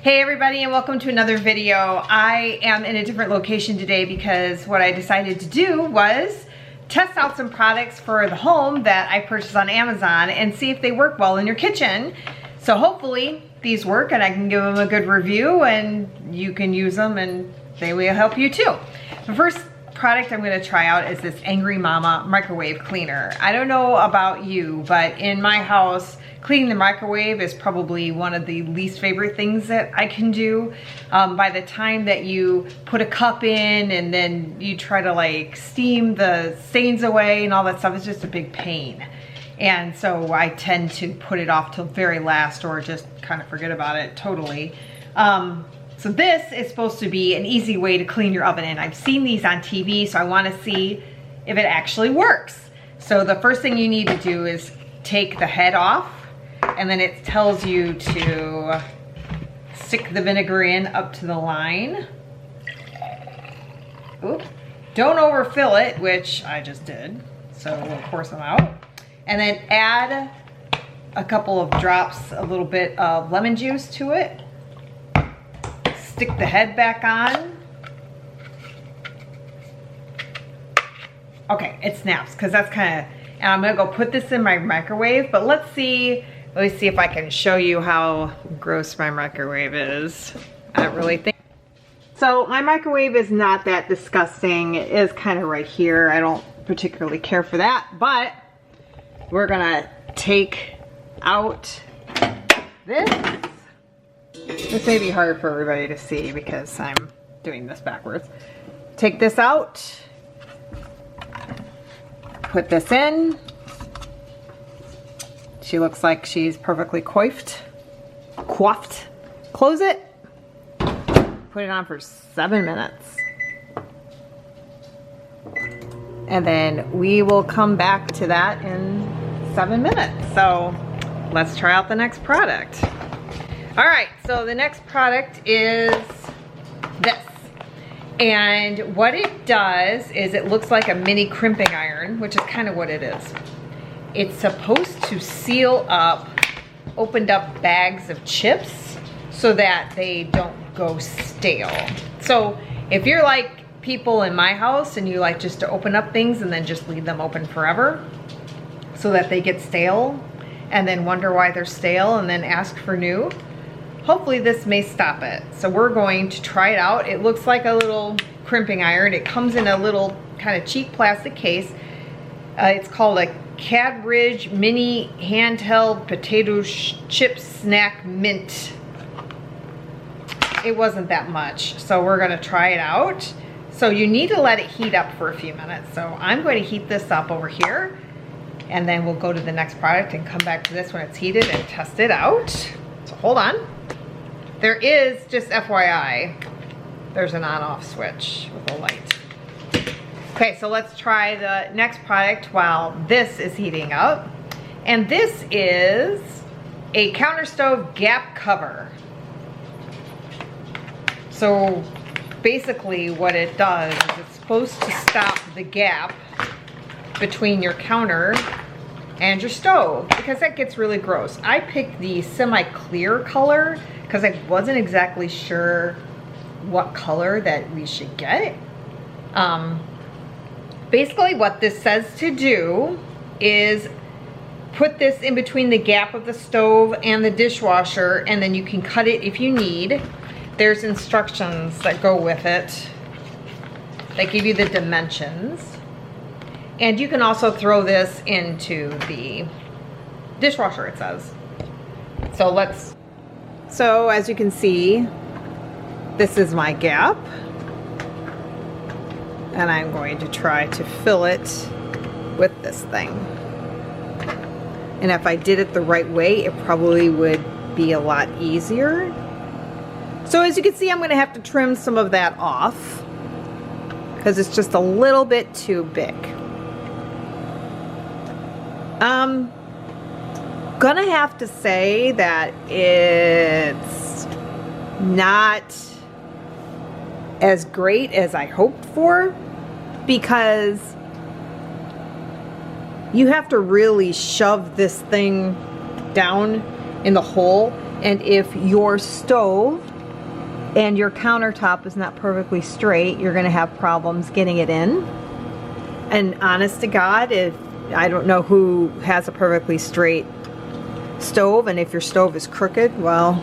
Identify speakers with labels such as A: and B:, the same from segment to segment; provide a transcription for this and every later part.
A: Hey everybody, and welcome to another video. I am in a different location today because what I decided to do was test out some products for the home that I purchased on Amazon and see if they work well in your kitchen. So hopefully these work and I can give them a good review and you can use them and they will help you too. The first product I'm going to try out is this Angry Mama microwave cleaner. I don't know about you, but in my house, cleaning the microwave is probably one of the least favorite things that I can do. By the time that you put a cup in and then you try to like steam the stains away and all that stuff, it's just a big pain. And so I tend to put it off till very last or just kind of forget about it totally. So this is supposed to be an easy way to clean your oven, and I've seen these on TV, so I want to see if it actually works. So the first thing you need to do is take the head off, and then it tells you to stick the vinegar in up to the line. Oop. Don't overfill it, which I just did, so we'll pour some out. And then add a couple of drops, a little bit of lemon juice to it. Stick the head back on. Okay, it snaps because that's kind of, and I'm gonna go put this in my microwave, but let me see if I can show you how gross my microwave is. I don't really think. So my microwave is not that disgusting. It is kind of right here. I don't particularly care for that, but we're gonna take out this. This may be hard for everybody to see because I'm doing this backwards. Take this out, put this in. She looks like she's perfectly coiffed. Close it, put it on for 7 minutes. And then we will come back to that in 7 minutes. So let's try out the next product. All right, so the next product is this. And what it does is it looks like a mini crimping iron, which is kind of what it is. It's supposed to seal up opened up bags of chips so that they don't go stale. So if you're like people in my house and you like just to open up things and then just leave them open forever so that they get stale and then wonder why they're stale and then ask for new, hopefully this may stop it. So we're going to try it out. It looks like a little crimping iron. It comes in a little kind of cheap plastic case. It's called a Cadridge Mini Handheld Potato Chip Snack Mint. It wasn't that much, so we're gonna try it out. So you need to let it heat up for a few minutes. So I'm going to heat this up over here, and then we'll go to the next product and come back to this when it's heated and test it out. So hold on. There is, just FYI, there's an on-off switch with a light. Okay, so let's try the next product while this is heating up. And this is a counter stove gap cover. So basically what it does is it's supposed to stop the gap between your counter and your stove because that gets really gross. I picked the semi-clear color because I wasn't exactly sure what color that we should get. Basically what this says to do is put this in between the gap of the stove and the dishwasher, and then you can cut it if you need. There's instructions that go with it that give you the dimensions. And you can also throw this into the dishwasher, it says. So as you can see, this is my gap. And I'm going to try to fill it with this thing. And if I did it the right way, it probably would be a lot easier. So as you can see, I'm going to have to trim some of that off because it's just a little bit too big. Gonna have to say that it's not as great as I hoped for, because you have to really shove this thing down in the hole, and if your stove and your countertop is not perfectly straight, you're gonna have problems getting it in. And honest to God, if I don't know who has a perfectly straight stove, and if your stove is crooked, well,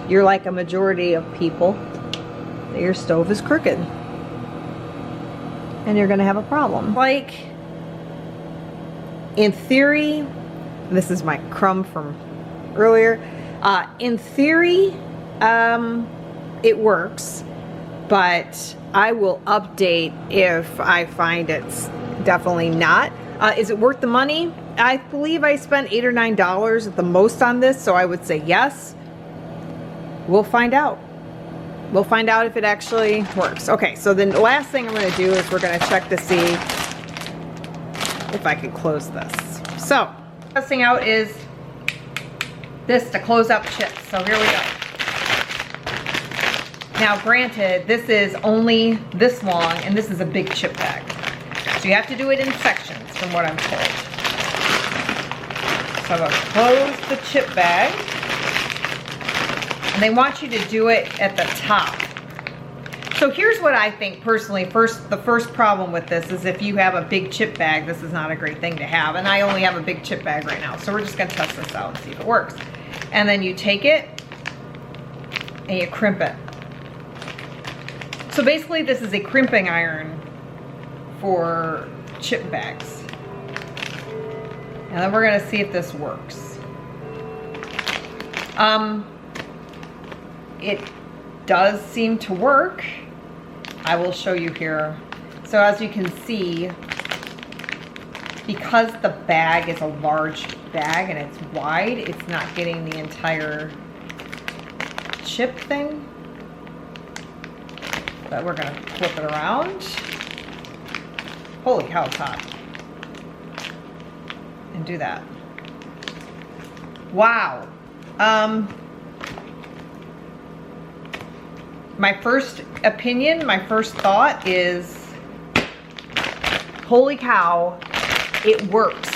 A: you're like a majority of people. Your stove is crooked. And you're gonna have a problem. Like, in theory, this is my crumb from earlier, in theory, it works, but I will update if I find it's definitely not. Is it worth the money? I believe I spent $8 or $9 at the most on this, so I would say yes. We'll find out. We'll find out if it actually works. Okay, so the last thing I'm going to do is we're going to check to see if I can close this. So, testing out is this to close up chips. So here we go. Now granted, this is only this long, and this is a big chip bag. So you have to do it in sections from what I'm told. So I'm going to close the chip bag. And they want you to do it at the top. So here's what I think personally. The first problem with this is if you have a big chip bag, this is not a great thing to have. And I only have a big chip bag right now. So we're just going to test this out and see if it works. And then you take it and you crimp it. So basically this is a crimping iron for chip bags. And then we're going to see if this works. It does seem to work. I will show you here. So as you can see, because the bag is a large bag and it's wide, it's not getting the entire chip thing. But we're gonna flip it around. Holy cow, it's hot. And do that. Wow. My first opinion, my first thought is, holy cow, it works.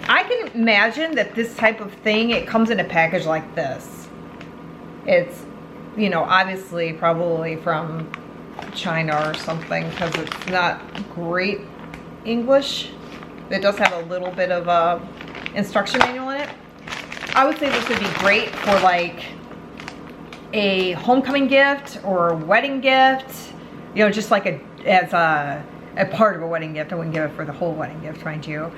A: I can imagine that this type of thing, it comes in a package like this. It's, you know, obviously probably from China or something, because it's not great English. It does have a little bit of a instruction manual in it. I would say this would be great for like a homecoming gift or a wedding gift, you know, just like as a part of a wedding gift. I wouldn't give it for the whole wedding gift, mind you.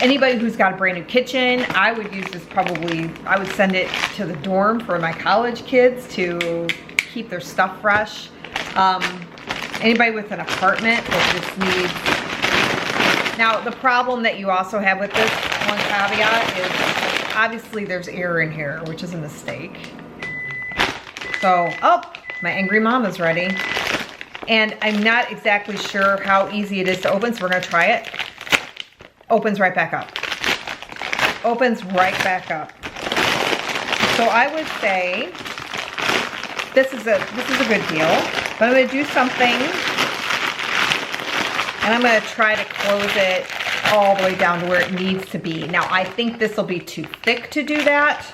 A: Anybody who's got a brand new kitchen, I would use this probably, I would send it to the dorm for my college kids to keep their stuff fresh. Anybody with an apartment that just needs. Now the problem that you also have with this, one caveat, is obviously there's air in here, which is a mistake. So, oh, my angry mama's ready. And I'm not exactly sure how easy it is to open, so we're gonna try it. Opens right back up. Opens right back up. So I would say this is a good deal, but I'm gonna do something, and I'm gonna try to close it all the way down to where it needs to be. Now I think this will be too thick to do that,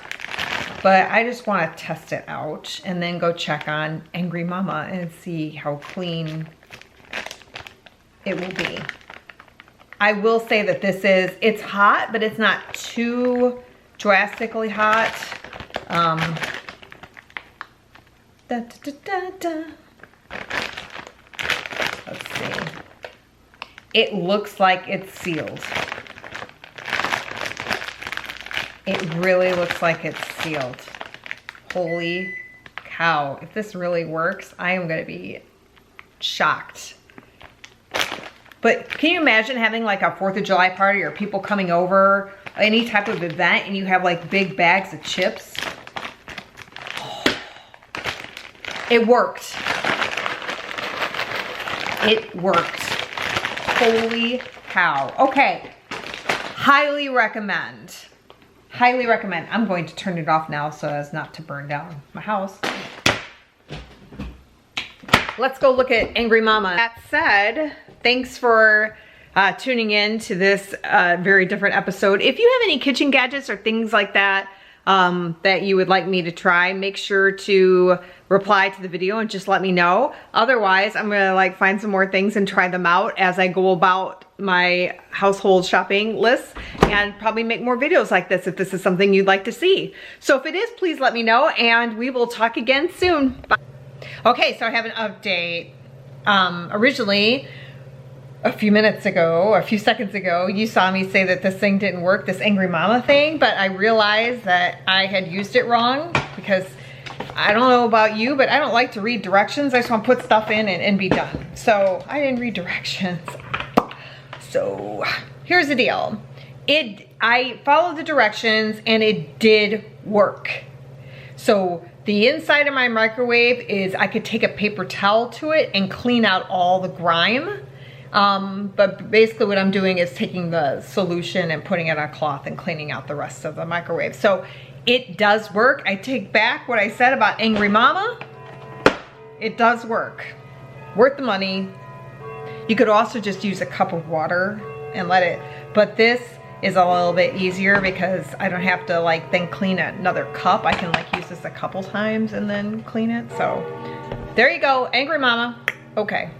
A: but I just want to test it out and then go check on Angry Mama and see how clean it will be. I will say that this is, it's hot, but it's not too drastically hot. Let's see. It looks like it's sealed. It really looks like it's sealed. Holy cow. If this really works, I am gonna be shocked. But can you imagine having like a 4th of July party or people coming over, any type of event, and you have like big bags of chips? It worked. It worked. Holy cow. Okay, highly recommend. Highly recommend. I'm going to turn it off now so as not to burn down my house. Let's go look at Angry Mama. That said, thanks for tuning in to this very different episode. If you have any kitchen gadgets or things like that, that you would like me to try, make sure to reply to the video and just let me know. Otherwise, I'm gonna like find some more things and try them out as I go about my household shopping list, and probably make more videos like this if this is something you'd like to see. So if it is, please let me know, and we will talk again soon. Bye. Okay, so I have an update. Originally, a few seconds ago, you saw me say that this thing didn't work, this Angry Mama thing, but I realized that I had used it wrong, because I don't know about you, but I don't like to read directions. I just want to put stuff in and be done. So I didn't read directions. So here's the deal. I followed the directions and it did work. So the inside of my microwave is, I could take a paper towel to it and clean out all the grime. But basically what I'm doing is taking the solution and putting it on a cloth and cleaning out the rest of the microwave. So it does work. I take back what I said about Angry Mama. It does work. Worth the money. You could also just use a cup of water and let it, but this is a little bit easier because I don't have to like then clean another cup. I can like use this a couple times and then clean it. So there you go, Angry Mama. Okay.